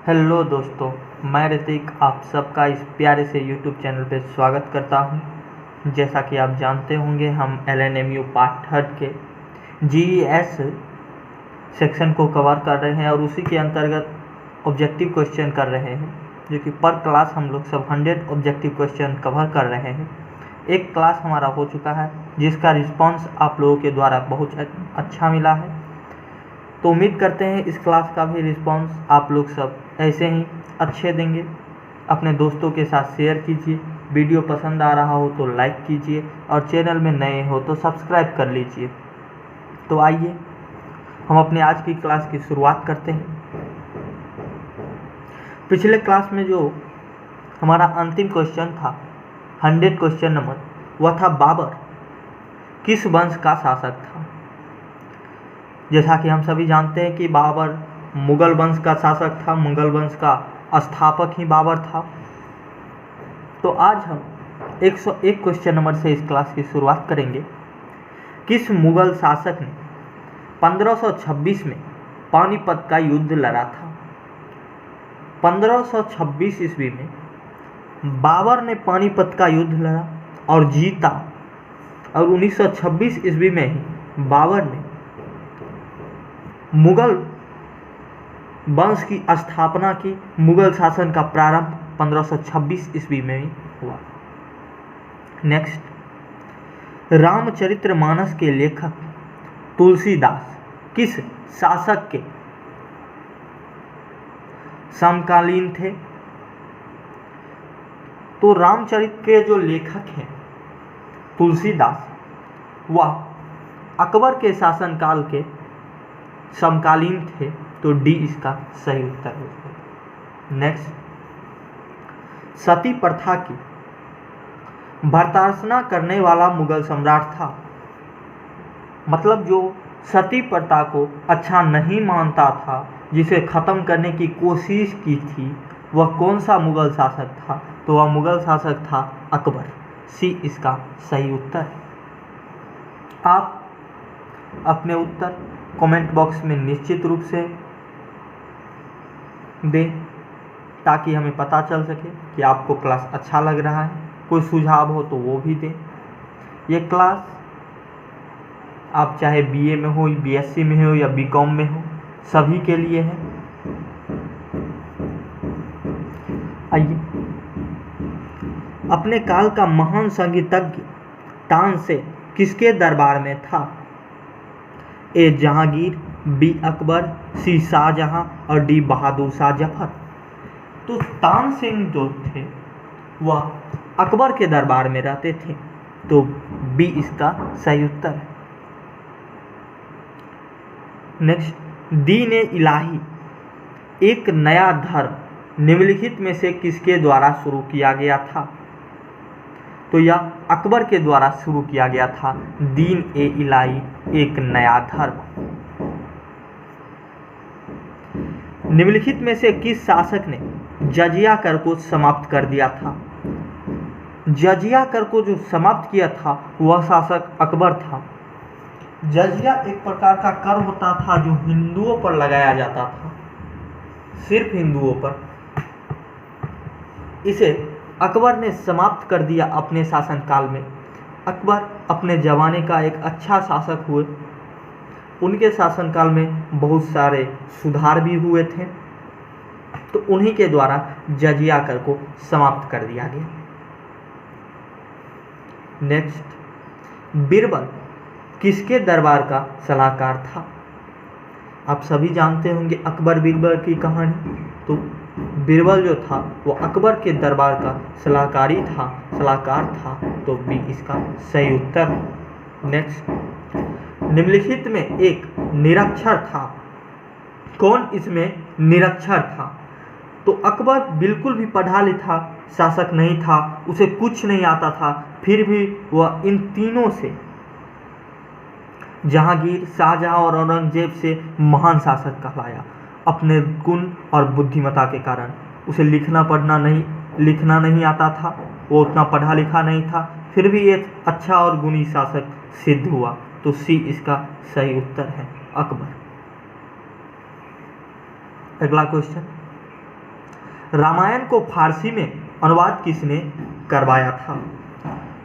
Hello दोस्तों, मैं ऋतिक आप सबका इस प्यारे से यूट्यूब चैनल पे स्वागत करता हूं। जैसा कि आप जानते होंगे, हम LNMU पार्ट थर्ड के GES सेक्शन को कवर कर रहे हैं और उसी के अंतर्गत ऑब्जेक्टिव क्वेश्चन कर रहे हैं, जो कि पर क्लास हम लोग सब 100 ऑब्जेक्टिव क्वेश्चन कवर कर रहे हैं। एक क्लास हमारा हो चुका है जिसका रिस्पांस आप लोगों के द्वारा बहुत अच्छा मिला है, तो उम्मीद करते हैं इस क्लास का भी रिस्पांस आप लोग सब ऐसे ही अच्छे देंगे। अपने दोस्तों के साथ शेयर कीजिए, वीडियो पसंद आ रहा हो तो लाइक कीजिए और चैनल में नए हो तो सब्सक्राइब कर लीजिए। तो आइए हम अपने आज की क्लास की शुरुआत करते हैं। पिछले क्लास में जो हमारा अंतिम क्वेश्चन था 100 क्वेश्चन नंबर, वह था बाबर किस वंश का शासक था। जैसा कि हम सभी जानते हैं कि बाबर मुगल वंश का शासक था, मुगल वंश का स्थापक ही बाबर था। तो आज हम 101 क्वेश्चन नंबर से इस क्लास की शुरुआत करेंगे। किस मुगल शासक ने 1526 में पानीपत का युद्ध लड़ा था। 1526 ईस्वी में बाबर ने पानीपत का युद्ध लड़ा और जीता, और 1926 ईस्वी में ही बाबर ने मुगल वंश की स्थापना की। मुगल शासन का प्रारंभ 1526 ईस्वी में ही हुआ। नेक्स्ट, रामचरितमानस के लेखक तुलसीदास किस शासक के समकालीन थे। तो रामचरित के जो लेखक हैं तुलसीदास, वह अकबर के शासनकाल के समकालीन थे, तो डी इसका सही उत्तर है। नेक्स्ट, सती प्रथा की भर्त्सना करने वाला मुगल सम्राट था। मतलब जो सती प्रथा को अच्छा नहीं मानता था, जिसे ख़त्म करने की कोशिश की थी, वह कौन सा मुगल शासक था। तो वह मुगल शासक था अकबर। सी इसका सही उत्तर है। आप अपने उत्तर कमेंट बॉक्स में निश्चित रूप से दें, ताकि हमें पता चल सके कि आपको क्लास अच्छा लग रहा है। कोई सुझाव हो तो वो भी दें। ये क्लास आप चाहे BA में हो, BSc में हो या BCom में हो, सभी के लिए है। आइए, अपने काल का महान संगीतज्ञ तानसेन किसके दरबार में था। ए जहांगीर, बी अकबर, सी शाहजहां और डी बहादुर शाह जफर। तो तानसेन जो थे वह अकबर के दरबार में रहते थे, तो बी इसका सही उत्तर है। नेक्स्ट, दीन ए इलाही एक नया धर्म निम्नलिखित में से किसके द्वारा शुरू किया गया था। तो यह अकबर के द्वारा शुरू किया गया था। दीन ए इलाही एक नया धर्म। निम्नलिखित में से किस शासक ने जजिया कर को समाप्त कर दिया था। जजिया कर को जो समाप्त किया था वह शासक अकबर था। जजिया एक प्रकार का कर होता था जो हिंदुओं पर लगाया जाता था, सिर्फ हिंदुओं पर। इसे अकबर ने समाप्त कर दिया अपने शासनकाल में। अकबर अपने ज़माने का एक अच्छा शासक हुए। उनके शासनकाल में बहुत सारे सुधार भी हुए थे, तो उन्हीं के द्वारा जजिया कर को समाप्त कर दिया गया। नेक्स्ट, बीरबल किसके दरबार का सलाहकार था। आप सभी जानते होंगे अकबर बीरबल की कहानी। तो बीरबल जो था वो अकबर के दरबार का सलाहकार था, तो बी इसका सही उत्तर है। नेक्स्ट, निम्नलिखित में एक निरक्षर था। कौन इसमें निरक्षर था। तो अकबर बिल्कुल भी पढ़ा लिखा शासक नहीं था, उसे कुछ नहीं आता था, फिर भी वह इन तीनों से, जहांगीर, शाहजहां और औरंगजेब से महान शासक कहलाया। अपने गुण और बुद्धिमत्ता के कारण उसे लिखना नहीं आता था, वो उतना पढ़ा लिखा नहीं था, फिर भी एक अच्छा और गुणी शासक सिद्ध हुआ। तो सी इसका सही उत्तर है, अकबर। अगला क्वेश्चन, रामायण को फारसी में अनुवाद किसने करवाया था?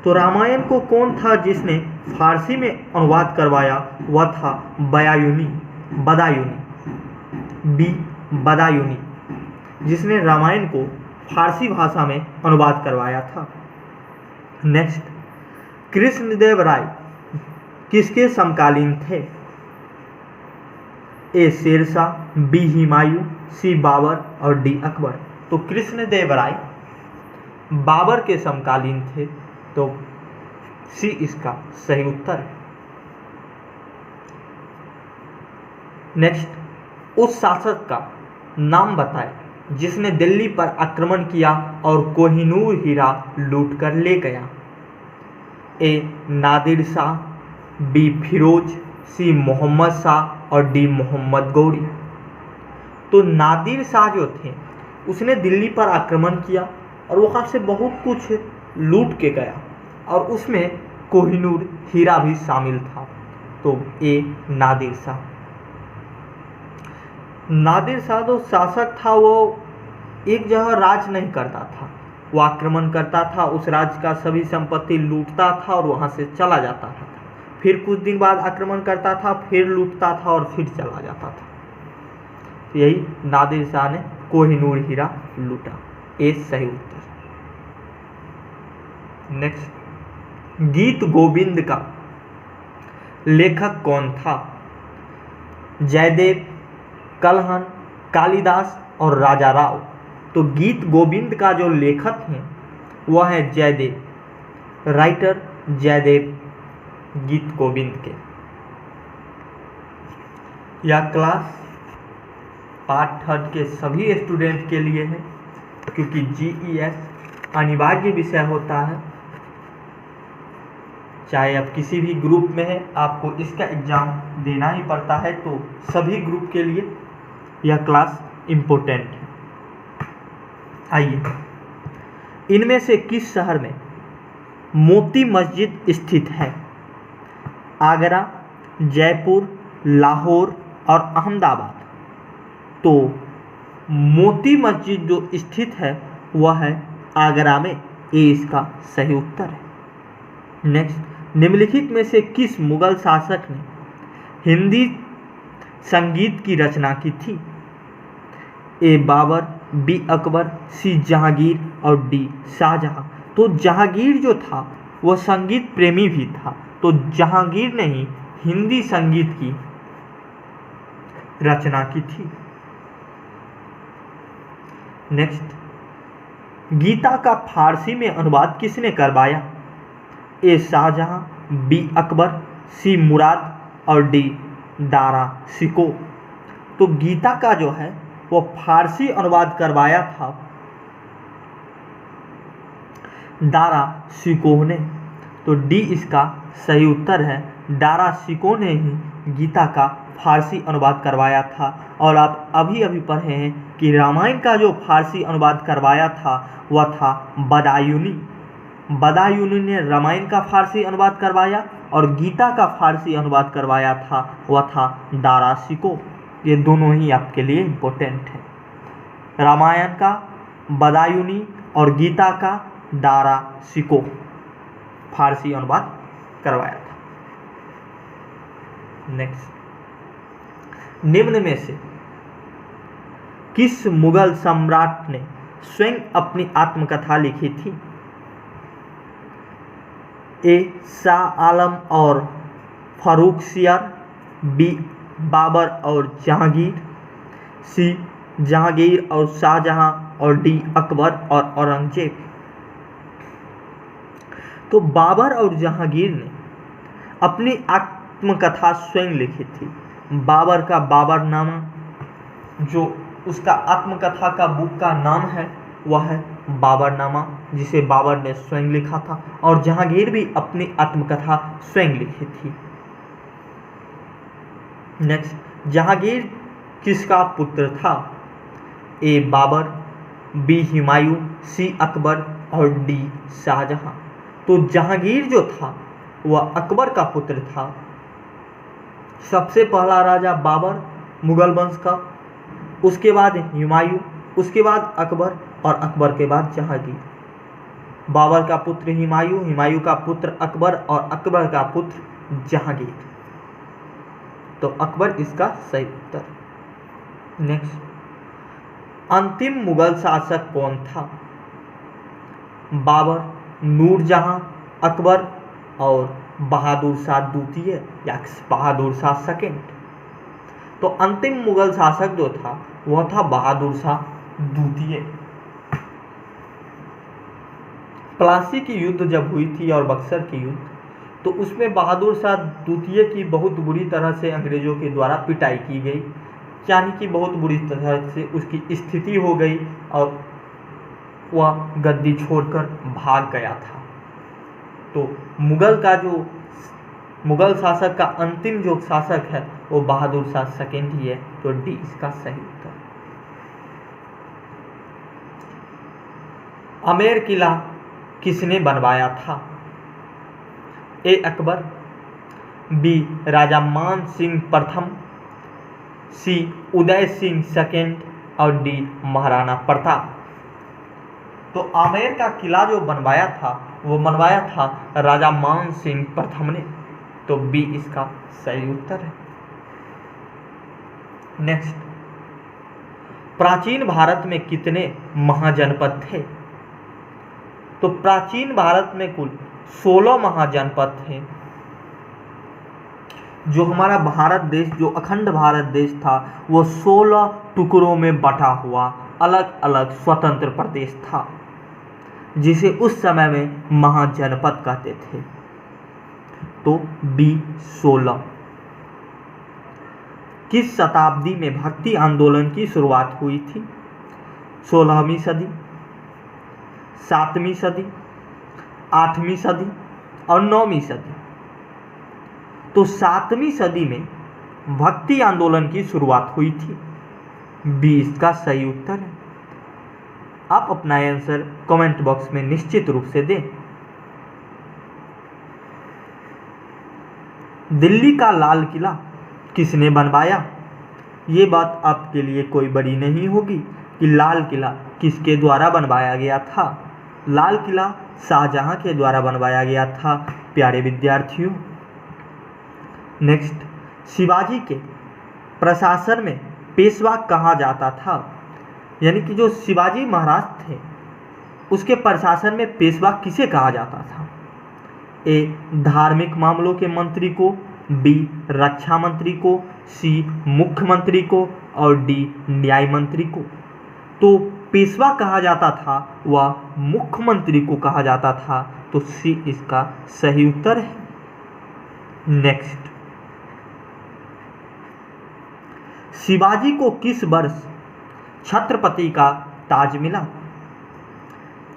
तो रामायण को कौन था जिसने फारसी में अनुवाद करवाया? वह था बदायूनी, जिसने रामायण को फारसी भाषा में अनुवाद करवाया था। नेक्स्ट, कृष्णदेव राय किसके समकालीन थे? ए शेरशाह, बी हुमायूं, सी बाबर और डी अकबर। तो कृष्णदेव राय बाबर के समकालीन थे, तो सी इसका सही उत्तर है। नेक्स्ट, उस शासक का नाम बताएं जिसने दिल्ली पर आक्रमण किया और कोहिनूर हीरा लूट कर ले गया। ए नादिर शाह, बी फिरोज, सी मोहम्मद शाह और डी मोहम्मद गौरी। तो नादिर शाह जो थे उसने दिल्ली पर आक्रमण किया और वहाँ से बहुत कुछ लूट के गया और उसमें कोहिनूर हीरा भी शामिल था। तो ए नादिर शाह। नादिर शाह जो शासक था वो एक जगह राज नहीं करता था, वो आक्रमण करता था, उस राज्य का सभी संपत्ति लूटता था और वहाँ से चला जाता था। फिर कुछ दिन बाद आक्रमण करता था, फिर लूटता था और फिर चला जाता था। तो यही नादिर शाह ने कोहिनूर हीरा लूटा। ए सही उत्तर। नेक्स्ट, गीत गोविंद का लेखक कौन था? जयदेव, कलहन, कालिदास और राजा राव। तो गीत गोविंद का जो लेखक हैं वह है जयदेव, राइटर जयदेव गीत गोविंद के। यह क्लास पार्ट 3 के सभी स्टूडेंट के लिए है, क्योंकि जीईएस अनिवार्य विषय होता है। चाहे आप किसी भी ग्रुप में हैं, आपको इसका एग्ज़ाम देना ही पड़ता है, तो सभी ग्रुप के लिए यह क्लास इम्पोर्टेंट है। आइए, इनमें से किस शहर में मोती मस्जिद स्थित है? आगरा, जयपुर, लाहौर और अहमदाबाद। तो मोती मस्जिद जो स्थित है वह है आगरा में। ये इसका सही उत्तर है। नेक्स्ट, निम्नलिखित में से किस मुगल शासक ने हिंदी संगीत की रचना की थी? ए बाबर, बी अकबर, सी जहांगीर और डी शाहजहां। तो जहांगीर जो था वह संगीत प्रेमी भी था, तो जहांगीर ने ही हिंदी संगीत की रचना की थी। नेक्स्ट, गीता का फारसी में अनुवाद किसने करवाया? ए शाहजहां, बी अकबर, सी मुराद और डी दारा शिकोह। तो गीता का जो है वो फारसी अनुवाद करवाया था दारा शिकोह ने। तो डी इसका सही उत्तर है। दारा शिकोह ने ही गीता का फारसी अनुवाद करवाया था। और आप अभी अभी पढ़े हैं कि रामायण का जो फारसी अनुवाद करवाया था वह था बदायूनी। बदायूनी ने रामायण का फारसी अनुवाद करवाया और गीता का फारसी अनुवाद करवाया था वह था दारा शिकोह। ये दोनों ही आपके लिए इम्पोर्टेंट है। रामायण का बदायूनी और गीता का दारा शिकोह फारसी अनुवाद करवाया था। नेक्स्ट, निम्न में से किस मुगल सम्राट ने स्वयं अपनी आत्मकथा लिखी थी? ए शाह आलम और फर्रुखसियार, बी बाबर और जहांगीर, सी जहांगीर और शाहजहां और डी अकबर और औरंगजेब। तो बाबर और जहांगीर ने अपनी आत्मकथा स्वयं लिखी थी। बाबर का बाबरनामा, जो उसका आत्मकथा का बुक का नाम है वह है बाबरनामा, जिसे बाबर ने स्वयं लिखा था। और जहांगीर भी अपनी आत्मकथा स्वयं लिखी थी। नेक्स्ट, जहांगीर किसका पुत्र था? ए बाबर, बी हुमायूं, सी अकबर और डी शाहजहां। तो जहांगीर जो था वह अकबर का पुत्र था। सबसे पहला राजा बाबर मुगल वंश का, उसके बाद हुमायूं उसके बाद अकबर और अकबर के बाद जहांगीर। बाबर का पुत्र हुमायूं, हुमायूं का पुत्र अकबर और अकबर का पुत्र जहांगीर। तो अकबर इसका सही उत्तर। नेक्स्ट, अंतिम मुगल शासक कौन था? बाबर, नूरजहां, अकबर और बहादुर शाह द्वितीय या बहादुर शाह सेकेंड। तो अंतिम मुगल शासक जो था वह था बहादुर शाह द्वितीय। प्लासी की युद्ध जब हुई थी और बक्सर की युद्ध, तो उसमें बहादुर शाह द्वितीय की बहुत बुरी तरह से अंग्रेजों के द्वारा पिटाई की गई, यानी कि बहुत बुरी तरह से उसकी स्थिति हो गई और वह गद्दी छोड़कर भाग गया था। तो मुगल शासक का अंतिम जो शासक है वो बहादुर शाह सेकेंड ही है। तो डी इसका सही उत्तर। आमेर किला किसने बनवाया था? ए अकबर, बी राजा मान सिंह प्रथम, सी उदय सिंह सेकेंड और डी महाराणा प्रताप। तो आमेर का किला जो बनवाया था वो बनवाया था राजा मान सिंह प्रथम ने। तो बी इसका सही उत्तर है। नेक्स्ट, प्राचीन भारत में कितने महाजनपद थे? तो प्राचीन भारत में कुल 16 महाजनपद थे। जो हमारा भारत देश, जो अखंड भारत देश था, वो 16 टुकड़ों में बटा हुआ अलग अलग स्वतंत्र प्रदेश था, जिसे उस समय में महाजनपद कहते थे। तो बी 16। किस शताब्दी में भक्ति आंदोलन की शुरुआत हुई थी? 16वीं सदी, 7वीं सदी, 8वीं सदी और 9वीं सदी। तो 7वीं सदी में भक्ति आंदोलन की शुरुआत हुई थी। बी इसका सही उत्तर है। आप अपना आंसर कमेंट बॉक्स में निश्चित रूप से दें। दिल्ली का लाल किला किसने बनवाया? ये बात आपके लिए कोई बड़ी नहीं होगी कि लाल किला किसके द्वारा बनवाया गया था। लाल किला शाहजहां के द्वारा बनवाया गया था, प्यारे विद्यार्थियों। नेक्स्ट, शिवाजी के प्रशासन में पेशवा कहा जाता था? यानी कि जो शिवाजी महाराज थे उसके प्रशासन में पेशवा किसे कहा जाता था? ए धार्मिक मामलों के मंत्री को, बी रक्षा मंत्री को, सी मुख्यमंत्री को और डी न्याय मंत्री को। तो पेशवा कहा जाता था वह मुख्यमंत्री को कहा जाता था। तो सी इसका सही उत्तर है। नेक्स्ट, शिवाजी को किस वर्ष छत्रपति का ताज मिला?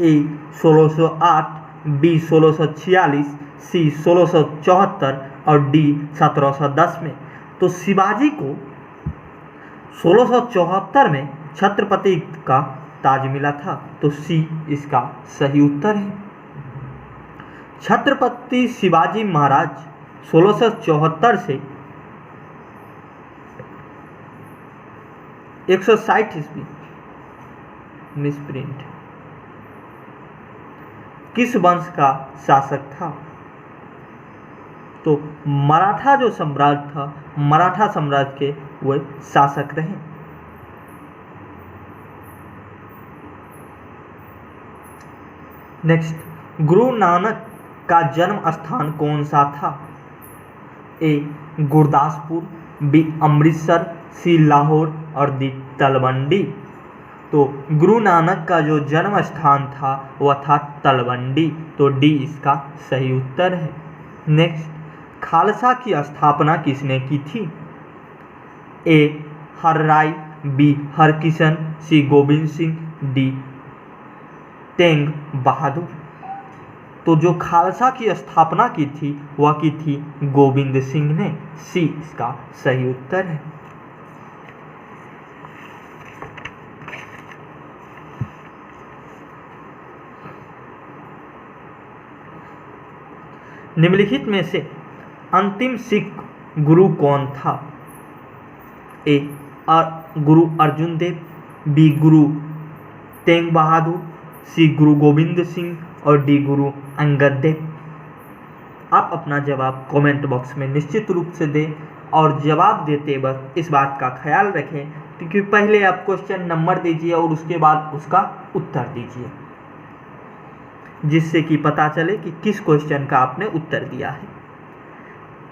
ए 1608, बी 1646, सी 1674 और डी 1710 में। तो शिवाजी को 1674 में छत्रपति का ताज मिला था। तो सी इसका सही उत्तर है। छत्रपति शिवाजी महाराज 1674 से 160 ईस्वी, मिसप्रिंट, किस वंश का शासक था? तो मराठा जो सम्राट था, मराठा साम्राज्य के वो शासक रहे। नेक्स्ट, गुरु नानक का जन्म स्थान कौन सा था? ए गुरदासपुर, बी अमृतसर, सी लाहौर और डी तलवंडी। तो गुरु नानक का जो जन्म स्थान था वह था तलवंडी। तो डी इसका सही उत्तर है। नेक्स्ट, खालसा की स्थापना किसने की थी? ए हरराय, बी हरकिशन, सी गोविंद सिंह, डी तेंग बहादुर। तो जो खालसा की स्थापना की थी वह की थी गोविंद सिंह ने। सी इसका सही उत्तर है। निम्नलिखित में से अंतिम सिख गुरु कौन था? ए गुरु अर्जुन देव, बी गुरु तेंग बहादुर, सी गुरु गोविंद सिंह और डी गुरु अंगद देव। आप अपना जवाब कमेंट बॉक्स में निश्चित रूप से दें और जवाब देते वक्त इस बात का ख्याल रखें क्योंकि पहले आप क्वेश्चन नंबर दीजिए और उसके बाद उसका उत्तर दीजिए, जिससे कि पता चले कि किस क्वेश्चन का आपने उत्तर दिया है।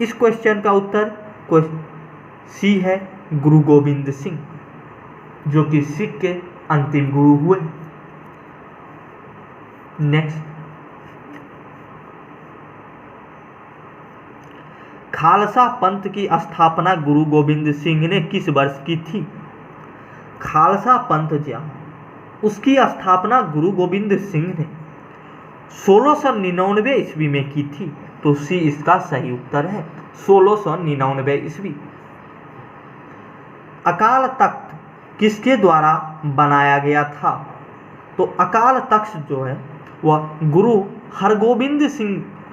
इस क्वेश्चन का उत्तर सी है, गुरु गोविंद सिंह, जो कि सिख के अंतिम गुरु हुए। नेक्स्ट, खालसा पंथ की स्थापना गुरु गोविंद सिंह ने किस वर्ष की थी? खालसा पंथ उसकी स्थापना गुरु गोविंद सिंह ने 1699 ईस्वी में की थी, तो सी इसका सही उत्तर है, 1699 ईस्वी। अकाल तख्त किसके द्वारा बनाया गया था? तो अकाल तख्त जो है वह गुरु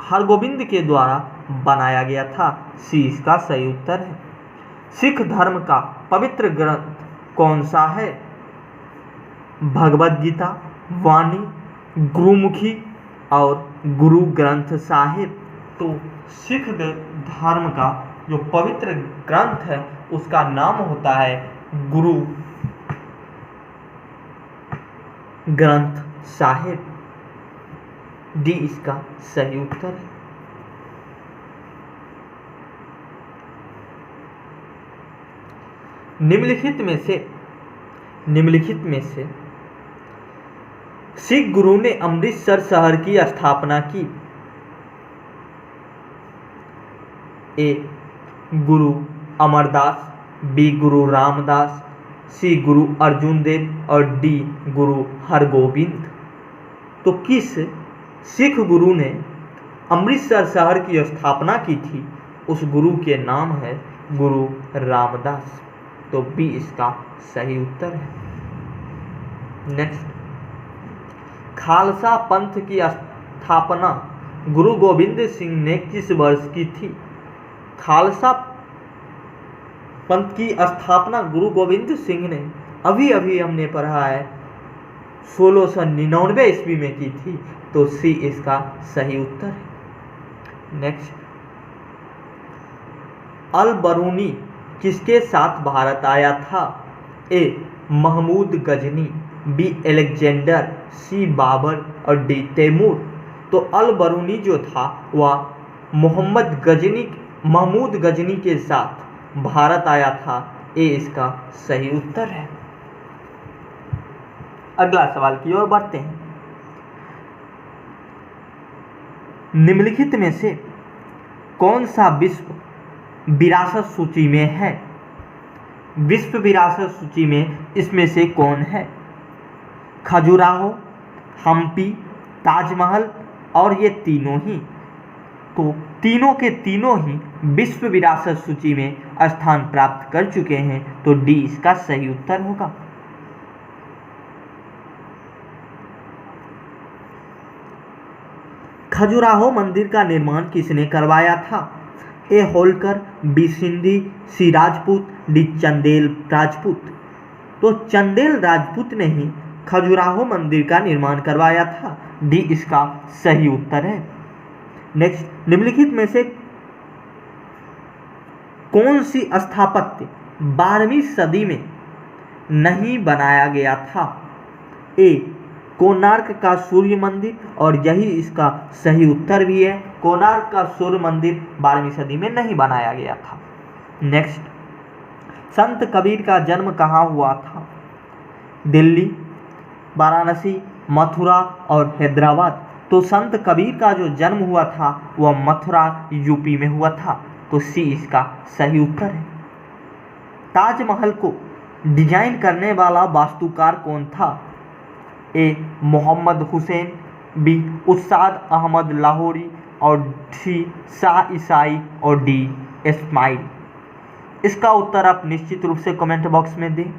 हरगोबिंद के द्वारा बनाया गया था, सी इसका सही उत्तर है। सिख धर्म का पवित्र ग्रंथ कौन सा है? भगवद गीता, वाणी, गुरुमुखी और गुरु ग्रंथ साहिब। तो सिख धर्म का जो पवित्र ग्रंथ है उसका नाम होता है गुरु ग्रंथ साहिब, डी इसका सही उत्तर है। निम्नलिखित में से सिख गुरु ने अमृतसर शहर की स्थापना की? ए गुरु अमरदास, बी गुरु रामदास, सी गुरु अर्जुन देव और डी गुरु हरगोबिंद। तो किस सिख गुरु ने अमृतसर शहर की स्थापना की थी? उस गुरु के नाम है गुरु रामदास, तो बी इसका सही उत्तर है। नेक्स्ट, खालसा पंथ की स्थापना गुरु गोविंद सिंह ने किस वर्ष की थी? खालसा पंथ की स्थापना गुरु गोविंद सिंह ने अभी हमने पढ़ा है 1699 ईस्वी में की थी, तो सी इसका सही उत्तर है। नेक्स्ट, अल बरूनी किसके साथ भारत आया था? ए महमूद गजनी, बी अलेक्जेंडर, सी बाबर और डी तैमूर। तो अल बरूनी जो था वह महमूद गजनी के साथ भारत आया था, ए इसका सही उत्तर है। अगला सवाल की ओर बढ़ते हैं। निम्नलिखित में से कौन सा विश्व विरासत सूची में है? विश्व विरासत सूची में इसमें से कौन है? खजुराहो, हम्पी, ताजमहल और ये तीनों ही। तो तीनों के तीनों ही विश्व विरासत सूची में स्थान प्राप्त कर चुके हैं, तो डी इसका सही उत्तर होगा। खजुराहो मंदिर का निर्माण किसने करवाया था? ए होलकर, बी सिंधी, सी राजपूत, डी चंदेल राजपूत। तो चंदेल राजपूत ने ही खजुराहो मंदिर का निर्माण करवाया था, डी इसका सही उत्तर है। नेक्स्ट, निम्नलिखित में से कौन सी स्थापत्य 12वीं सदी में नहीं बनाया गया था? ए कोणार्क का सूर्य मंदिर, और यही इसका सही उत्तर भी है, कोणार्क का सूर्य मंदिर 12वीं सदी में नहीं बनाया गया था। नेक्स्ट, संत कबीर का जन्म कहाँ हुआ था? दिल्ली, वाराणसी, मथुरा और हैदराबाद। तो संत कबीर का जो जन्म हुआ था वह मथुरा यूपी में हुआ था, तो सी इसका सही उत्तर है। ताजमहल को डिजाइन करने वाला वास्तुकार कौन था? ए मोहम्मद हुसैन, बी उस्ताद अहमद लाहौरी और सी शाह ईसाई और डी इस्माइल। इसका उत्तर आप निश्चित रूप से कमेंट बॉक्स में दें।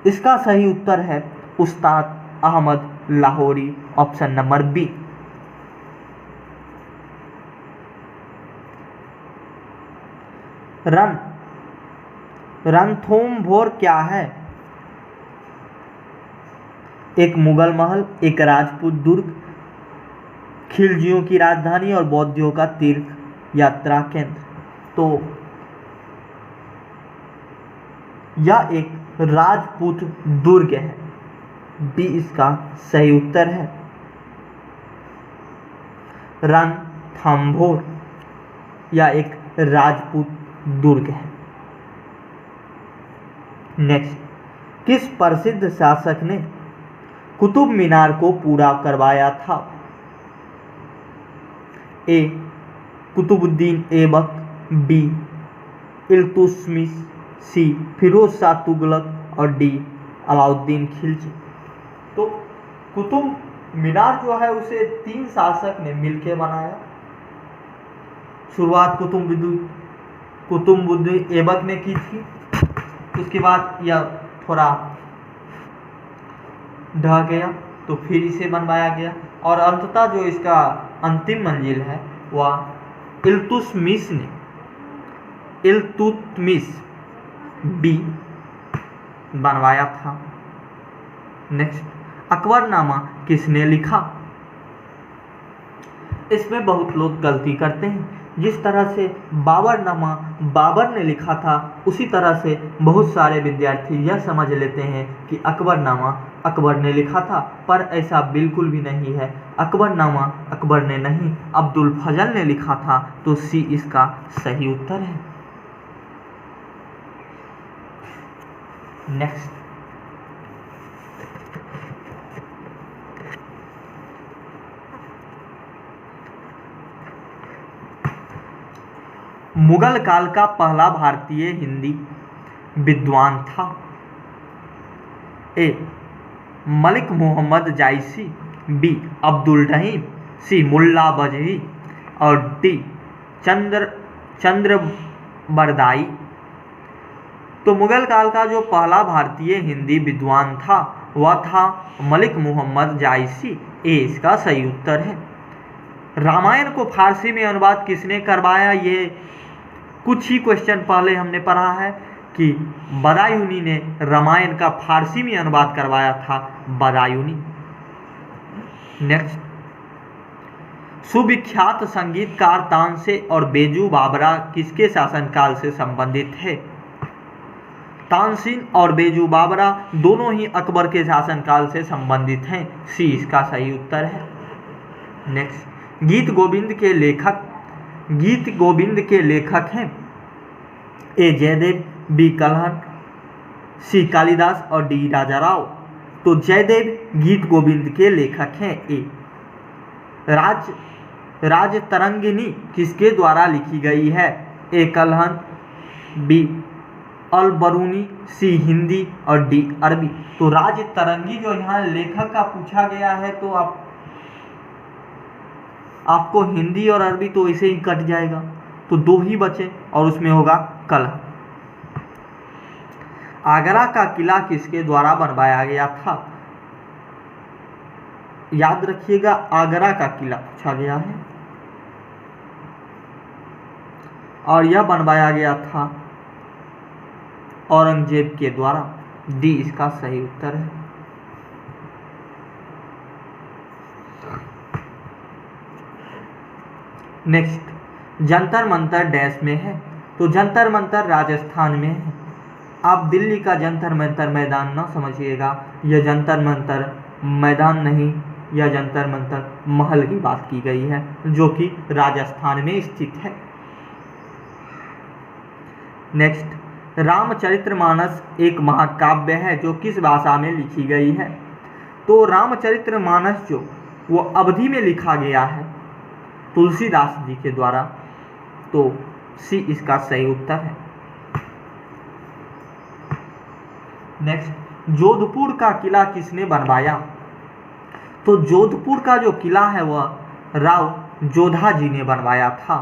इसका सही उत्तर है Ustad Ahmad Lahori, option number B. Ranthambore क्या है? एक मुगल महल, एक राजपूत दुर्ग, खिलजियों की राजधानी और बौद्धियों का तीर्थ यात्रा केंद्र। तो यह एक राजपूत दुर्ग है, बी इसका सही उत्तर है। रणथंभोर या एक राजपूत दुर्ग है। नेक्स्ट, किस प्रसिद्ध शासक ने कुतुब मीनार को पूरा करवाया था? ए कुतुबुद्दीन ऐबक, बी इल्तुतमिश, सी फिरोज शाह तुगलक और डी अलाउद्दीन खिलजी। तो कुतुब मीनार जो है उसे 3 शासक ने मिलकर बनाया। शुरुआत कुतुबुद्दीन ऐबक ने की थी, उसके बाद यह थोड़ा ढह गया तो फिर इसे बनवाया गया, और अंततः जो इसका अंतिम मंजिल है वह इल्तुतमिश बी बनवाया था। नेक्स्ट, अकबरनामा किसने लिखा? इसमें बहुत लोग गलती करते हैं। जिस तरह से बाबरनामा बाबर ने लिखा था, उसी तरह से बहुत सारे विद्यार्थी यह समझ लेते हैं कि अकबरनामा अकबर ने लिखा था, पर ऐसा बिल्कुल भी नहीं है। अकबरनामा अकबर ने नहीं, अब्दुल फजल ने लिखा था। तो सी इसका सही उत्तर है। नेक्स्ट, मुगल काल का पहला भारतीय हिंदी विद्वान था? ए मलिक मोहम्मद जायसी, बी अब्दुल रहीम, सी मुल्ला बजही और डी चंद्र बरदाई। तो मुगल काल का जो पहला भारतीय हिंदी विद्वान था वह था मलिक मोहम्मद जायसी। ए इसका सही उत्तर है। रामायण को फारसी में अनुवाद किसने करवाया? ये कुछ ही क्वेश्चन पहले हमने पढ़ा है कि बदायूनी ने रामायण का फारसी में अनुवाद करवाया था, बदायूनी। नेक्स्ट, सुविख्यात संगीतकार तानसेन और बेजू बावरा किसके शासनकाल से संबंधित है? तानसेन और बेजू बावरा दोनों ही अकबर के शासनकाल से संबंधित हैं। सी इसका सही उत्तर है। नेक्स्ट, गीत गोविंद के लेखक हैं? ए जयदेव, बी कल्हण, सी कालिदास और डी राजाराव। तो जयदेव गीत गोविंद के लेखक हैं। ए राजतरंगिणी किसके द्वारा लिखी गई है? ए कल्हण, बी अलबरूनी, सी हिंदी और डी अरबी। तो राजतरंगी जो यहाँ लेखक का पूछा गया है, तो आपको हिंदी और अरबी तो इसे ही कट जाएगा, तो 2 ही बचे और उसमें होगा कल्हण। आगरा का किला किसके द्वारा बनवाया गया था? याद रखिएगा, आगरा का किला पूछा गया है और यह बनवाया गया था औरंगजेब के द्वारा। डी इसका सही उत्तर है। नेक्स्ट, जंतर मंतर डैश में है? तो जंतर मंतर राजस्थान में है। आप दिल्ली का जंतर मंतर मैदान न समझिएगा, यह जंतर मंतर मैदान नहीं, यह जंतर मंतर महल की बात की गई है जो कि राजस्थान में स्थित है। नेक्स्ट, रामचरितमानस एक महाकाव्य है जो किस भाषा में लिखी गई है? तो रामचरितमानस जो वो अवधी में लिखा गया है तुलसीदास जी के द्वारा। तो सी इसका सही उत्तर है। नेक्स्ट, जोधपुर का किला किसने बनवाया? तो जोधपुर का जो किला है वह राव जोधा जी ने बनवाया था।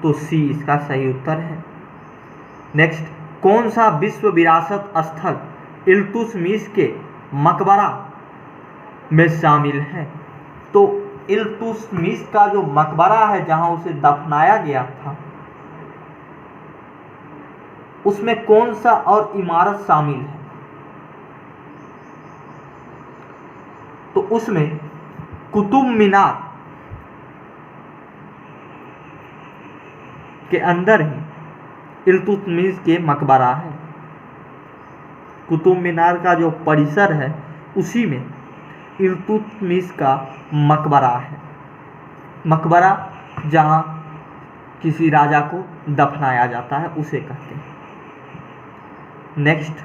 तो सी इसका सही उत्तर है। नेक्स्ट, कौन सा विश्व विरासत स्थल इल्तुतमिश के मकबरा में शामिल है? तो इल्तुतमिश का जो मकबरा है जहां उसे दफनाया गया था, उसमें कौन सा और इमारत शामिल है? तो उसमें कुतुब मीनार के अंदर ही इल्तुतमिश के मकबरा है। कुतुब मीनार का जो परिसर है उसी में इल्तुतमिश का मकबरा है। मकबरा जहाँ किसी राजा को दफनाया जाता है उसे कहते हैं। नेक्स्ट,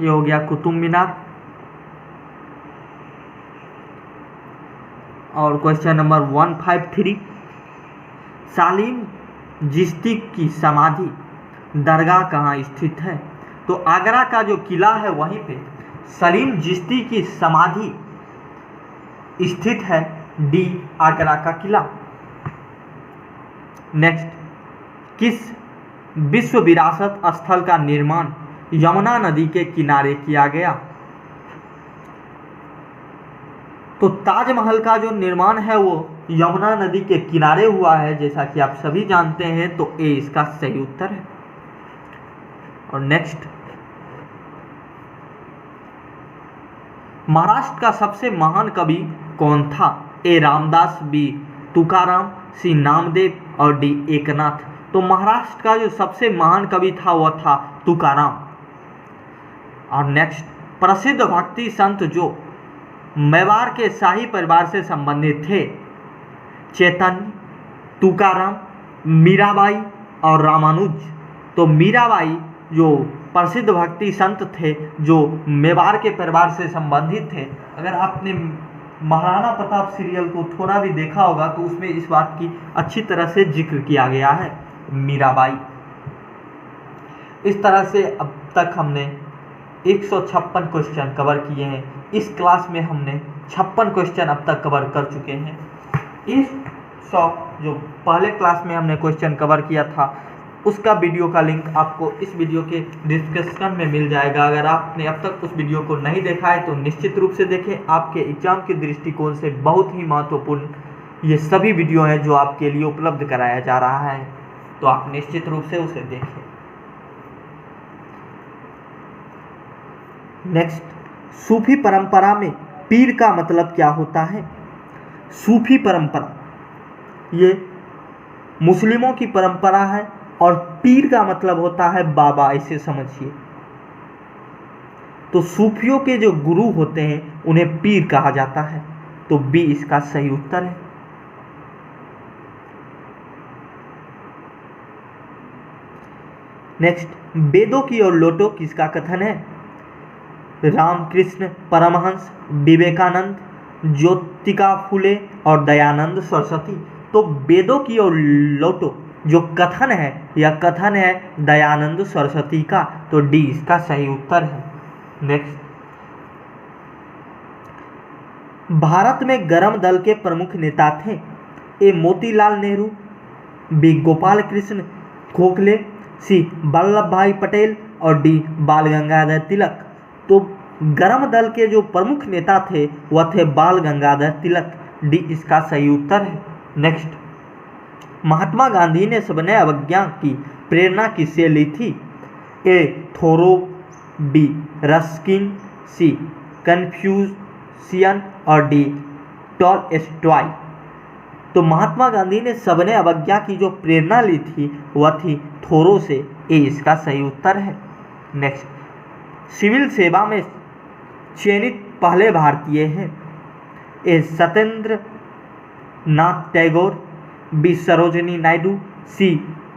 ये हो गया कुतुब मीनार। और क्वेश्चन नंबर 153, सालिम चिश्ती की समाधि दरगाह कहाँ स्थित है? तो आगरा का जो किला है वहीं पे सलीम चिश्ती की समाधि स्थित है। डी, आगरा का किला। नेक्स्ट, किस विश्व विरासत स्थल का निर्माण यमुना नदी के किनारे किया गया? तो ताजमहल का जो निर्माण है वो यमुना नदी के किनारे हुआ है, जैसा कि आप सभी जानते हैं। तो ए इसका सही उत्तर है। और नेक्स्ट, महाराष्ट्र का सबसे महान कवि कौन था? ए रामदास, बी तुकाराम, सी नामदेव और डी एकनाथ। तो महाराष्ट्र का जो सबसे महान कवि था वह था तुकाराम। और नेक्स्ट, प्रसिद्ध भक्ति संत जो मेवाड़ के शाही परिवार से संबंधित थे? चैतन्य, तुकाराम, मीराबाई और रामानुज। तो मीराबाई जो प्रसिद्ध भक्ति संत थे जो मेवाड़ के परिवार से संबंधित थे। अगर आपने महाराणा प्रताप सीरियल को थोड़ा भी देखा होगा तो उसमें इस बात की अच्छी तरह से जिक्र किया गया है, मीराबाई। इस तरह से अब तक हमने 156 क्वेश्चन कवर किए हैं। इस क्लास में हमने 56 क्वेश्चन अब तक कवर कर चुके हैं। इस 100 जो पहले क्लास में हमने क्वेश्चन कवर किया था उसका वीडियो का लिंक आपको इस वीडियो के डिस्क्रिप्शन में मिल जाएगा। अगर आपने अब तक उस वीडियो को नहीं देखा है तो निश्चित रूप से देखें। आपके एग्जाम के दृष्टिकोण से बहुत ही महत्वपूर्ण ये सभी वीडियो हैं जो आपके लिए उपलब्ध कराया जा रहा है, तो आप निश्चित रूप से उसे देखें। नेक्स्ट, सूफी परंपरा में पीर का मतलब क्या होता है? सूफी परंपरा ये मुस्लिमों की परंपरा है और पीर का मतलब होता है बाबा, ऐसे समझिए। तो सूफियों के जो गुरु होते हैं उन्हें पीर कहा जाता है। तो बी इसका सही उत्तर है। नेक्स्ट, वेदों की ओर लौटो किसका कथन है? रामकृष्ण परमहंस, विवेकानंद, ज्योतिका फुले और दयानंद सरस्वती। तो वेदों की ओर लौटो जो कथन है यह कथन है दयानंद सरस्वती का। तो डी इसका सही उत्तर है। नेक्स्ट, भारत में गरम दल के प्रमुख नेता थे? ए मोतीलाल नेहरू, बी गोपाल कृष्ण गोखले, सी वल्लभ भाई पटेल और डी बाल गंगाधर तिलक। तो गरम दल के जो प्रमुख नेता थे वह थे बाल गंगाधर तिलक। डी इसका सही उत्तर है। नेक्स्ट, महात्मा गांधी ने सविनय अवज्ञा की प्रेरणा किससे ली थी? ए थोरो, बी रस्किन, सी कन्फ्यूशियन और डी टॉलस्टॉय। तो महात्मा गांधी ने सविनय अवज्ञा की जो प्रेरणा ली थी वह थी थोरो से। ए इसका सही उत्तर है। नेक्स्ट, सिविल सेवा में चयनित पहले भारतीय हैं? ए सत्येंद्र नाथ टैगोर, बी सरोजिनी नायडू, सी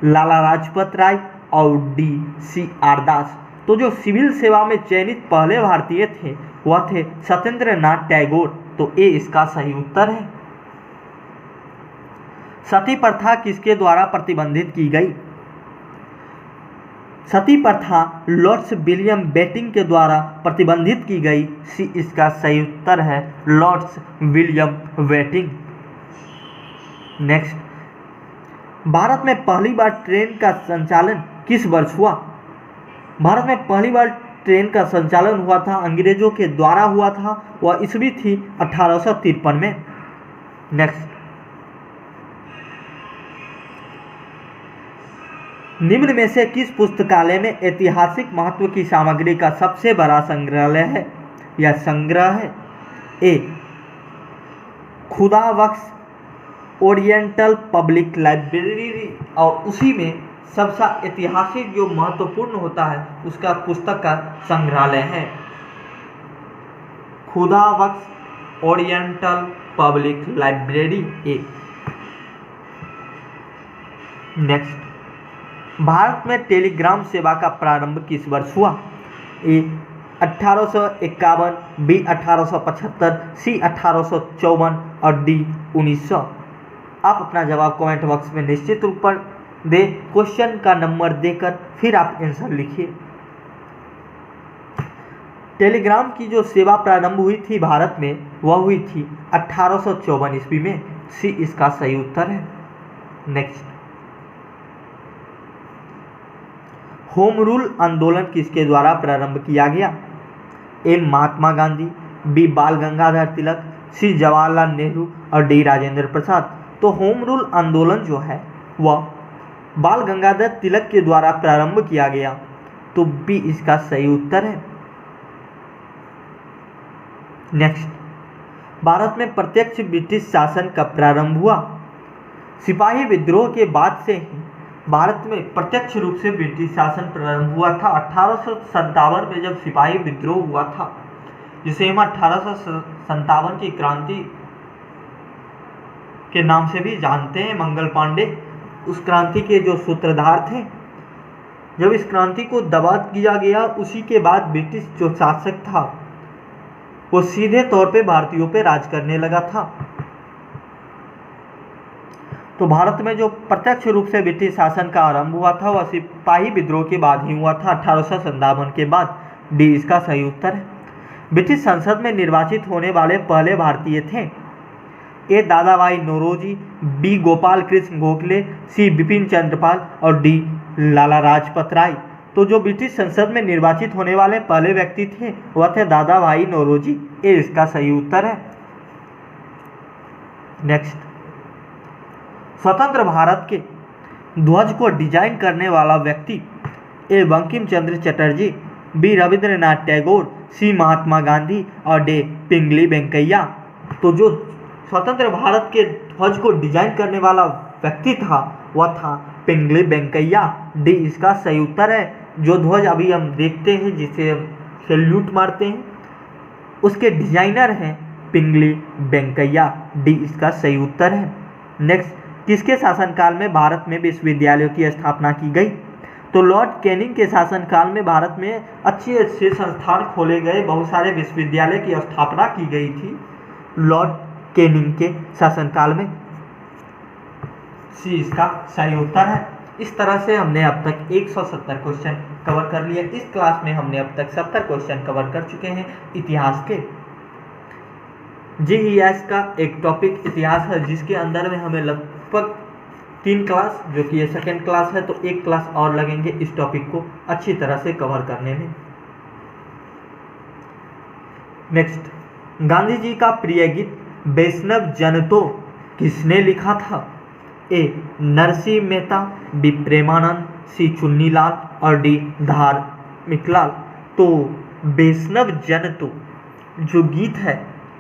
लाला लाजपत राय और डी सी आर दास। तो जो सिविल सेवा में चयनित पहले भारतीय थे वह थे सत्येंद्र नाथ टैगोर। तो ए इसका सही उत्तर है। सती प्रथा किसके द्वारा प्रतिबंधित की गई? सती प्रथा लॉर्ड्स विलियम बेंटिंक के द्वारा प्रतिबंधित की गई। सी इसका सही उत्तर है, lords William Bentinck. Next, Bharat में पहली बार ट्रेन का संचालन किस वर्ष हुआ? भारत में पहली बार ट्रेन का संचालन हुआ था अंग्रेजों के द्वारा हुआ था, वह ईस्वी थी 1853 में। नेक्स्ट, निम्न में से किस पुस्तकालय में ऐतिहासिक महत्व की सामग्री का सबसे बड़ा संग्रहालय है या संग्रह है? ए. खुदा बख्श ओरिएंटल पब्लिक लाइब्रेरी, और उसी में सबसे ऐतिहासिक जो महत्वपूर्ण होता है उसका पुस्तक का संग्रहालय है खुदा बख्श ओरिएंटल पब्लिक लाइब्रेरी। ए. नेक्स्ट, भारत में टेलीग्राम सेवा का प्रारंभ किस वर्ष हुआ? ए. 1851, बी. 1875, सी. 1854 और डी. 1900। आप अपना जवाब कमेंट बॉक्स में निश्चित रूप पर दे, क्वेश्चन का नंबर देकर फिर आप आंसर लिखिए। टेलीग्राम की जो सेवा प्रारंभ हुई थी भारत में वह हुई थी 1854 ईस्वी में। सी इसका सही उत्तर है। नेक्स्ट, होम रूल आंदोलन किसके द्वारा प्रारंभ किया गया? ए. महात्मा गांधी, बी. बाल गंगाधर तिलक, सी. जवाहरलाल नेहरू और डी. राजेंद्र प्रसाद। तो होम रूल आंदोलन जो है वह बाल गंगाधर तिलक के द्वारा प्रारंभ किया गया, तो बी इसका सही उत्तर है। नेक्स्ट, भारत में प्रत्यक्ष ब्रिटिश शासन का प्रारंभ हुआ? सिपाही विद्रोह के बाद से ही भारत में प्रत्यक्ष रूप से ब्रिटिश शासन प्रारंभ हुआ था। 1857 में जब सिपाही विद्रोह हुआ था, जिसे हम 1857 की क्रांति के नाम से भी जानते हैं, मंगल पांडे उस क्रांति के जो सूत्रधार थे। जब इस क्रांति को दबा दिया गया, उसी के बाद ब्रिटिश जो शासक था वो सीधे तौर पे भारतीयों पे राज करने लगा था। तो भारत में जो प्रत्यक्ष रूप से ब्रिटिश शासन का आरंभ हुआ था वह सिपाही विद्रोह के बाद ही हुआ था, 1857 के बाद। डी इसका सही उत्तर है। ब्रिटिश संसद में निर्वाचित होने वाले पहले भारतीय थे? ए. दादा भाई नौरोजी, बी. गोपाल कृष्ण गोखले, सी. बिपिन चंद्रपाल और डी. लाला लाजपत राय। तो जो ब्रिटिश संसद में निर्वाचित होने वाले पहले व्यक्ति थे वह थे दादा भाई नौरोजी। ए इसका सही उत्तर है। नेक्स्ट, स्वतंत्र भारत के ध्वज को डिजाइन करने वाला व्यक्ति? ए. बंकिम चंद्र चटर्जी, बी. रविंद्रनाथ टैगोर, सी. महात्मा गांधी और डी. पिंगली वेंकैया। तो जो स्वतंत्र भारत के ध्वज को डिजाइन करने वाला व्यक्ति था वह था पिंगली वेंकैया। डी इसका सही उत्तर है। जो ध्वज अभी हम देखते हैं, जिसे हम सैल्यूट मारते हैं, उसके डिजाइनर हैं पिंगली वेंकैया। डी इसका सही उत्तर है। नेक्स्ट, किसके शासनकाल में भारत में विश्वविद्यालयों की स्थापना की गई? तो लॉर्ड कैनिंग के शासनकाल में भारत में अच्छे अच्छे संस्थान खोले गए, बहुत सारे विश्वविद्यालय की स्थापना की गई थी लॉर्ड कैनिंग के शासनकाल में। सी इसका सही उत्तर है। इस तरह से हमने अब तक 170 क्वेश्चन कवर कर लिए। इस क्लास में हमने अब तक 70 क्वेश्चन कवर कर चुके हैं इतिहास के। जीईएस का एक टॉपिक इतिहास है, जिसके अंदर में हमें लगभग 3 क्लास, जो कि ये सेकेंड क्लास है, तो 1 क्लास और लगेंगे इस टॉपिक को अच्छी तरह से कवर करने में। नेक्स्ट, गांधी जी का प्रिय गीत वैष्णव जन तो किसने लिखा था? ए. नरसिंह मेहता, बी. प्रेमानंद, सी. चुन्नीलाल और डी. धार्मिकलाल। तो वैष्णव जन तो जो गीत है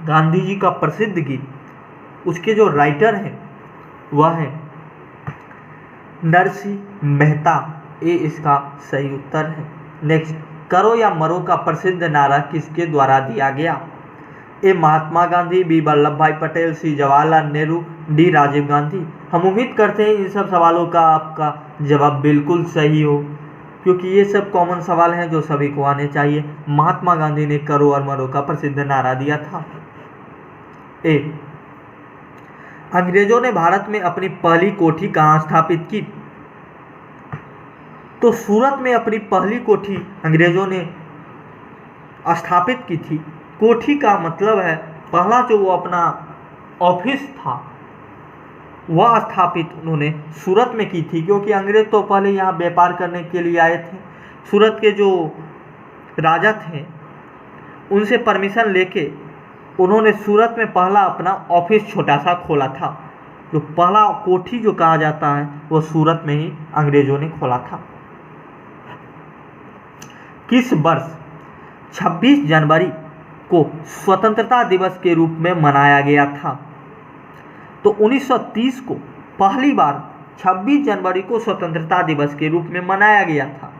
गांधी जी का प्रसिद्ध गीत, उसके जो राइटर हैं वह है नरसिंह मेहता। ए इसका सही उत्तर है। नेक्स्ट, करो या मरो का प्रसिद्ध नारा किसके द्वारा दिया गया? ए. महात्मा गांधी, बी. वल्लभ भाई पटेल, सी. जवाहरलाल नेहरू, डी. राजीव गांधी। हम उम्मीद करते हैं इन सब सवालों का आपका जवाब बिल्कुल सही हो, क्योंकि ये सब कॉमन सवाल हैं जो सभी को आने चाहिए। महात्मा गांधी ने करो और मरो का प्रसिद्ध नारा दिया था। ए. अंग्रेजों ने भारत में अपनी पहली कोठी कहाँ स्थापित की? तो सूरत में अपनी पहली कोठी अंग्रेजों ने स्थापित की थी। कोठी का मतलब है पहला जो वो अपना ऑफिस था वह स्थापित उन्होंने सूरत में की थी, क्योंकि अंग्रेज तो पहले यहाँ व्यापार करने के लिए आए थे। सूरत के जो राजा थे उनसे परमिशन लेके उन्होंने सूरत में पहला अपना ऑफिस छोटा सा खोला था। जो पहला कोठी जो कहा जाता है वो सूरत में ही अंग्रेजों ने खोला था। किस वर्ष 26 जनवरी को स्वतंत्रता दिवस के रूप में मनाया गया था? तो 1930 को पहली बार 26 जनवरी को स्वतंत्रता दिवस के रूप में मनाया गया था।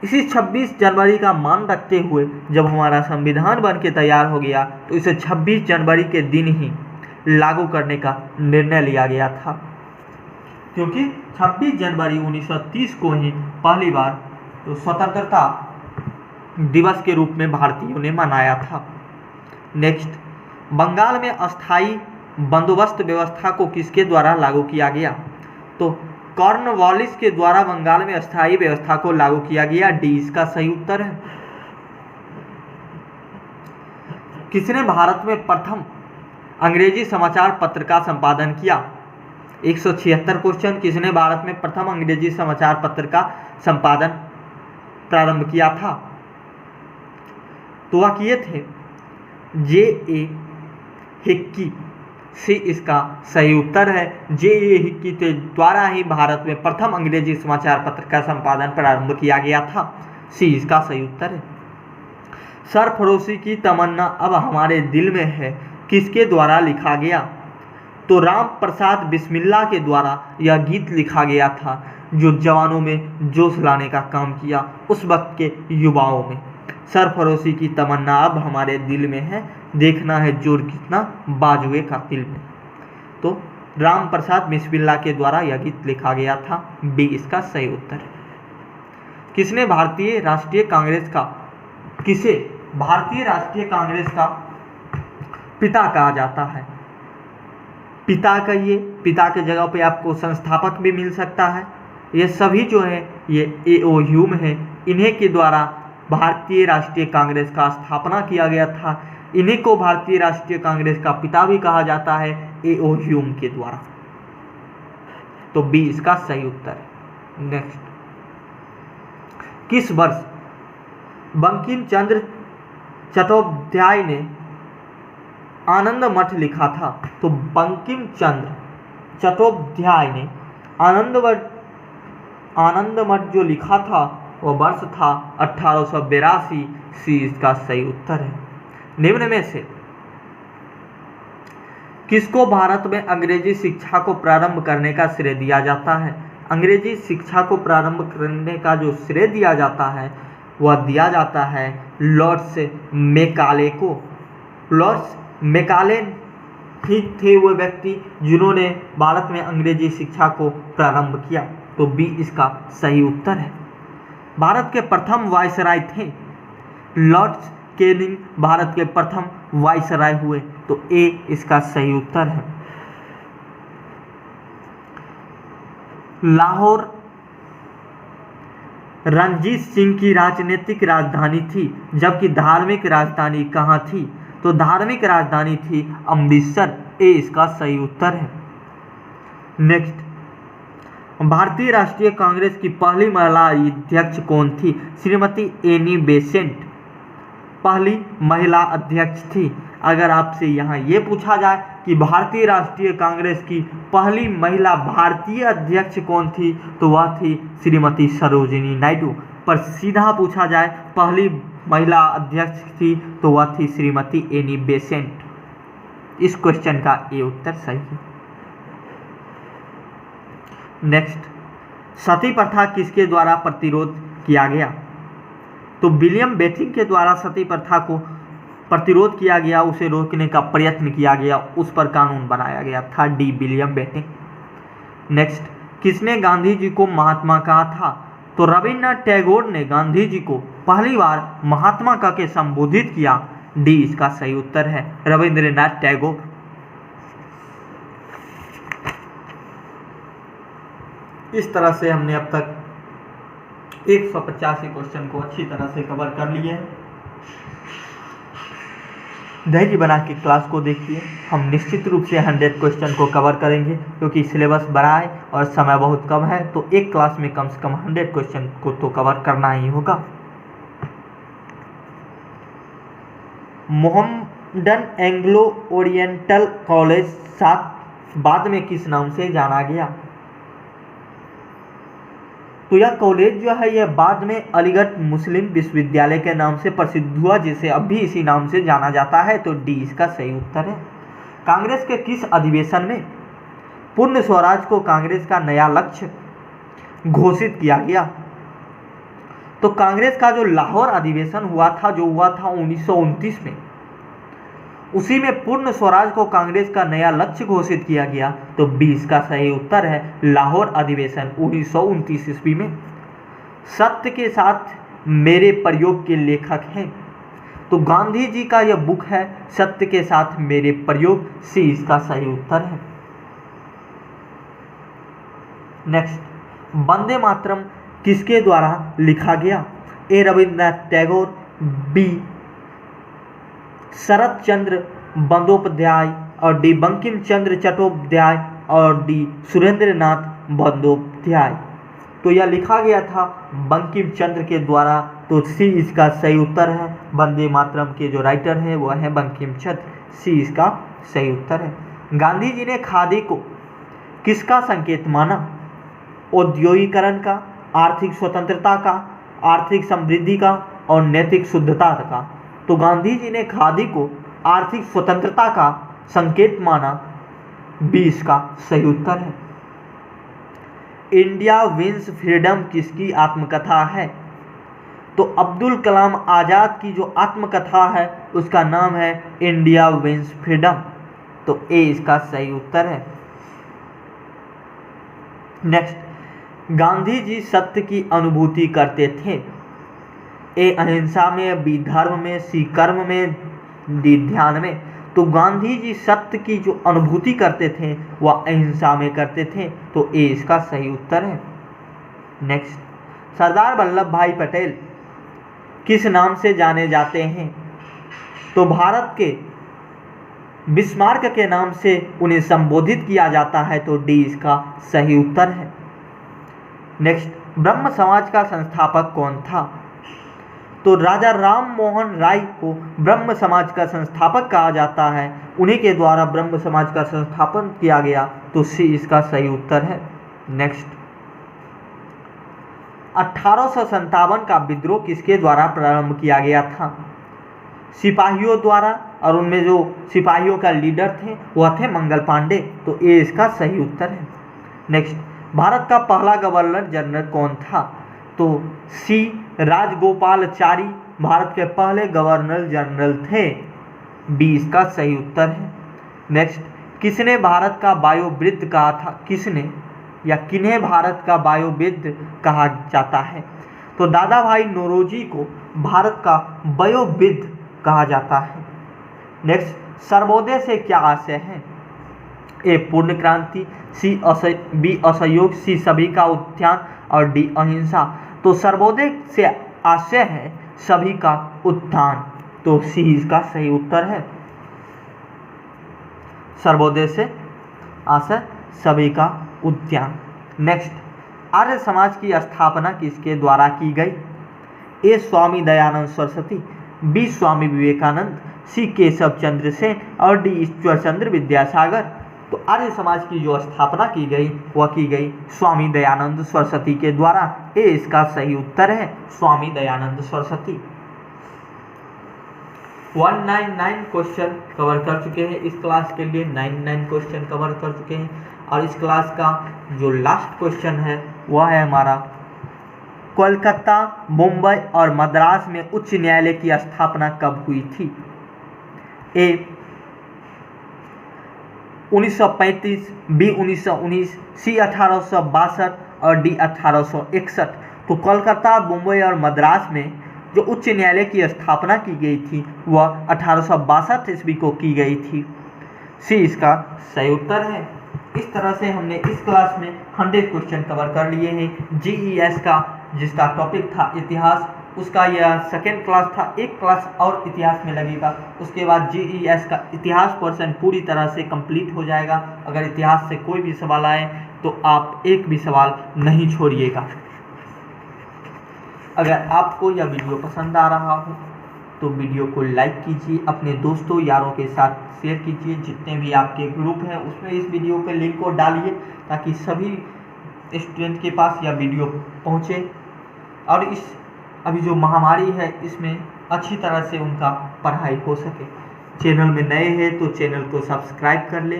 इसी 26 जनवरी का मान रखते हुए जब हमारा संविधान बन के तैयार हो गया तो इसे 26 जनवरी के दिन ही लागू करने का निर्णय लिया गया था, क्योंकि 26 जनवरी 1930 को ही पहली बार तो स्वतंत्रता दिवस के रूप में भारतीयों ने मनाया था। नेक्स्ट, बंगाल में अस्थायी बंदोबस्त व्यवस्था को किसके द्वारा लागू किया गया? तो कॉर्नवालिस के द्वारा बंगाल में अस्थायी व्यवस्था को लागू किया गया। डी इसका सही उत्तर है। किसने भारत में प्रथम अंग्रेजी समाचार पत्र का संपादन किया? 176 क्वेश्चन। किसने भारत में प्रथम अंग्रेजी समाचार पत्र का संपादन प्रारंभ किया था? तो वह किए थे J.A. हिक्की। से इसका सही उत्तर है। J.A. हिक्की के द्वारा ही भारत में प्रथम अंग्रेजी समाचार पत्र का संपादन प्रारंभ किया गया था। सी इसका सही उत्तर है। सरफरोशी की तमन्ना अब हमारे दिल में है किसके द्वारा लिखा गया? तो राम प्रसाद बिस्मिल्ला के द्वारा यह गीत लिखा गया था, जो जवानों में जोश लाने का काम किया उस वक्त के युवाओं में। सरफरोशी की तमन्ना अब हमारे दिल में है, देखना है जोर कितना बाजुए का दिल में। तो राम प्रसाद बिस्मिल्ला के द्वारा यह गीत लिखा गया था। बी इसका सही उत्तर है। किसे भारतीय राष्ट्रीय कांग्रेस का पिता कहा जाता है? पिता कहिए, पिता के जगह पे आपको संस्थापक भी मिल सकता है। ये सभी जो है ये A.O. ह्यूम है। इन्हीं के द्वारा भारतीय राष्ट्रीय कांग्रेस का स्थापना किया गया था। इन्हीं को भारतीय राष्ट्रीय कांग्रेस का पिता भी कहा जाता है, A.O. ह्यूम के द्वारा। तो बी इसका सही उत्तर है। नेक्स्ट, किस वर्ष बंकिम चंद्र चट्टोपाध्याय ने आनंद मठ लिखा था? तो बंकिम चंद्र चट्टोपाध्याय ने आनंद मठ जो लिखा था वह वर्ष था 1882। सी इसका सही उत्तर है। निम्न में से किसको भारत में अंग्रेजी शिक्षा को प्रारंभ करने का श्रेय दिया जाता है? अंग्रेजी शिक्षा को प्रारंभ करने का जो श्रेय दिया जाता है वह दिया जाता है लॉर्ड्स मेकाले को। लॉर्ड्स मेकाले ही थे वो व्यक्ति जिन्होंने भारत में अंग्रेजी शिक्षा को प्रारंभ किया। तो बी इसका सही उत्तर है। भारत के प्रथम वायसराय थे लॉर्ड्स कैनिंग, भारत के प्रथम वायसराय हुए। तो ए इसका सही उत्तर है। लाहौर रणजीत सिंह की राजनीतिक राजधानी थी, जबकि धार्मिक राजधानी कहाँ थी? तो धार्मिक राजधानी थी अमृतसर। ए इसका सही उत्तर है। नेक्स्ट, भारतीय राष्ट्रीय कांग्रेस की पहली महिला अध्यक्ष कौन थी? श्रीमती एनी बेसेंट पहली महिला अध्यक्ष थी। अगर आपसे यहाँ ये पूछा जाए कि भारतीय राष्ट्रीय कांग्रेस की पहली महिला भारतीय अध्यक्ष कौन थी, तो वह थी श्रीमती सरोजिनी नायडू। पर सीधा पूछा जाए पहली महिला अध्यक्ष थी तो वह थी श्रीमती एनी बेसेंट। इस क्वेश्चन का ये उत्तर सही है। नेक्स्ट, सती प्रथा किसके द्वारा प्रतिरोध किया गया? तो विलियम बेंटिंक के द्वारा सती प्रथा को प्रतिरोध किया गया, उसे रोकने का प्रयत्न किया गया, उस पर कानून बनाया गया था। D William Bentinck. नेक्स्ट, किसने गांधी जी को महात्मा कहा था? तो रविन्द्रनाथ टैगोर ने गांधी जी को पहली बार महात्मा कह के संबोधित किया। डी इसका सही उत्तर है, रविन्द्रनाथ टैगोर। इस तरह से हमने अब तक 185 क्वेश्चन को अच्छी तरह से कवर कर लिए हैं। धैर्य बना के क्लास को देखिए। हम निश्चित रूप से 100 क्वेश्चन को कवर करेंगे, क्योंकि सिलेबस बड़ा है और समय बहुत कम है, तो एक क्लास में कम से कम 100 क्वेश्चन को तो कवर करना ही होगा। मोहम्मडन एंग्लो ओरिएंटल कॉलेज 7 बाद में किस नाम से जाना गया? तो यह कॉलेज जो है यह बाद में अलीगढ़ मुस्लिम विश्वविद्यालय के नाम से प्रसिद्ध हुआ, जिसे अब भी इसी नाम से जाना जाता है। तो डी इसका सही उत्तर है। कांग्रेस के किस अधिवेशन में पूर्ण स्वराज को कांग्रेस का नया लक्ष्य घोषित किया गया? तो कांग्रेस का जो लाहौर अधिवेशन हुआ था, जो हुआ था 1929 में, उसी में पूर्ण स्वराज को कांग्रेस का नया लक्ष्य घोषित किया गया। तो 20 का सही उत्तर है लाहौर अधिवेशन 1929 ईस्वी में। सत्य के साथ मेरे प्रयोग के लेखक हैं? तो गांधी जी का यह बुक है सत्य के साथ मेरे प्रयोग। सी इसका सही उत्तर है। नेक्स्ट, वंदे मातरम किसके द्वारा लिखा गया? ए रविंद्रनाथ टैगोर, बी शरत चंद्र बंदोपाध्याय और डी बंकिम चंद्र चट्टोपाध्याय और डी सुरेंद्र नाथ बंदोपाध्याय। तो यह लिखा गया था बंकिम चंद्र के द्वारा। तो सी इसका सही उत्तर है। वंदे मातरम के जो राइटर हैं वह है बंकिम चंद्र। सी इसका सही उत्तर है। गांधी जी ने खादी को किसका संकेत माना? औद्योगिकरण का, आर्थिक स्वतंत्रता का, आर्थिक समृद्धि का और नैतिक शुद्धता का। तो गांधी जी ने खादी को आर्थिक स्वतंत्रता का संकेत माना। 20 का सही उत्तर है। इंडिया विंस फ्रीडम किसकी आत्मकथा है? तो अब्दुल कलाम आज़ाद की जो आत्मकथा है उसका नाम है इंडिया विंस फ्रीडम। तो ए इसका सही उत्तर है। नेक्स्ट, गांधी जी सत्य की अनुभूति करते थे? ए अहिंसा में, बी धर्म में, सी कर्म में, डी ध्यान में। तो गांधी जी सत्य की जो अनुभूति करते थे वह अहिंसा में करते थे। तो ए इसका सही उत्तर है। नेक्स्ट, सरदार वल्लभ भाई पटेल किस नाम से जाने जाते हैं? तो भारत के बिस्मार्क के नाम से उन्हें संबोधित किया जाता है। तो डी इसका सही उत्तर है। नेक्स्ट, ब्रह्म समाज का संस्थापक कौन था? तो राजा राम मोहन राय को ब्रह्म समाज का संस्थापक कहा जाता है। उन्हीं के द्वारा ब्रह्म समाज का संस्थापन किया गया। तो सी इसका सही उत्तर है। नेक्स्ट, 1857 का विद्रोह किसके द्वारा प्रारंभ किया गया था? सिपाहियों द्वारा, और उनमें जो सिपाहियों का लीडर थे वह थे मंगल पांडे। तो ए इसका सही उत्तर है। नेक्स्ट, भारत का पहला गवर्नर जनरल कौन था? तो सी राजगोपालाचारी भारत के पहले गवर्नर जनरल थे। बी इसका सही उत्तर है। नेक्स्ट, किसने भारत का बायोवृद्ध कहा था? किसने या किन्हें भारत का बायोवृद्ध कहा जाता है? तो दादा भाई नौरोजी को भारत का बायोवृद्ध कहा जाता है। नेक्स्ट, सर्वोदय से क्या आशय है? ए पूर्ण क्रांति, बी असहयोग, सी सभी का उत्थान और डी अहिंसा। तो सर्वोदय से आशय है सभी का उत्थान। तो सी इसका सही उत्तर है। सर्वोदय से आशय सभी का उत्थान। नेक्स्ट, आर्य समाज की स्थापना किसके द्वारा की गई? ए स्वामी दयानंद सरस्वती, बी स्वामी विवेकानंद, सी केशव चंद्र सेन और डी ईश्वर चंद्र विद्यासागर। तो आर्य समाज की जो स्थापना की गई वह की गई स्वामी दयानंद सरस्वती के द्वारा। ए इसका सही उत्तर है स्वामी दयानंद सरस्वती। 199 क्वेश्चन कवर कर चुके हैं इस क्लास के लिए। 99 क्वेश्चन कवर कर चुके हैं और इस क्लास का जो लास्ट क्वेश्चन है वह है हमारा, कोलकाता, मुंबई और मद्रास में उच्च न्यायालय की स्थापना कब हुई थी? ए 1935, बी 1919, सी 1862 और डी 1861। तो कोलकाता, मुंबई और मद्रास में जो उच्च न्यायालय की स्थापना की गई थी वह 1862 ईस्वी को की गई थी। सी इसका सही उत्तर है। इस तरह से हमने इस क्लास में 100 क्वेश्चन कवर कर लिए हैं। जीईएस का जिसका टॉपिक था इतिहास, उसका यह सेकेंड क्लास था। एक क्लास और इतिहास में लगेगा, उसके बाद जीईएस का इतिहास पोर्शन पूरी तरह से कंप्लीट हो जाएगा। अगर इतिहास से कोई भी सवाल आए तो आप एक भी सवाल नहीं छोड़िएगा। अगर आपको यह वीडियो पसंद आ रहा हो तो वीडियो को लाइक कीजिए, अपने दोस्तों यारों के साथ शेयर कीजिए, जितने भी आपके ग्रुप हैं उसमें इस वीडियो के लिंक को डालिए ताकि सभी स्टूडेंट के पास यह वीडियो पहुँचे और इस अभी जो महामारी है इसमें अच्छी तरह से उनका पढ़ाई हो सके। चैनल में नए हैं तो चैनल को सब्सक्राइब कर ले।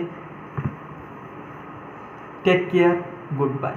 Take care, good bye.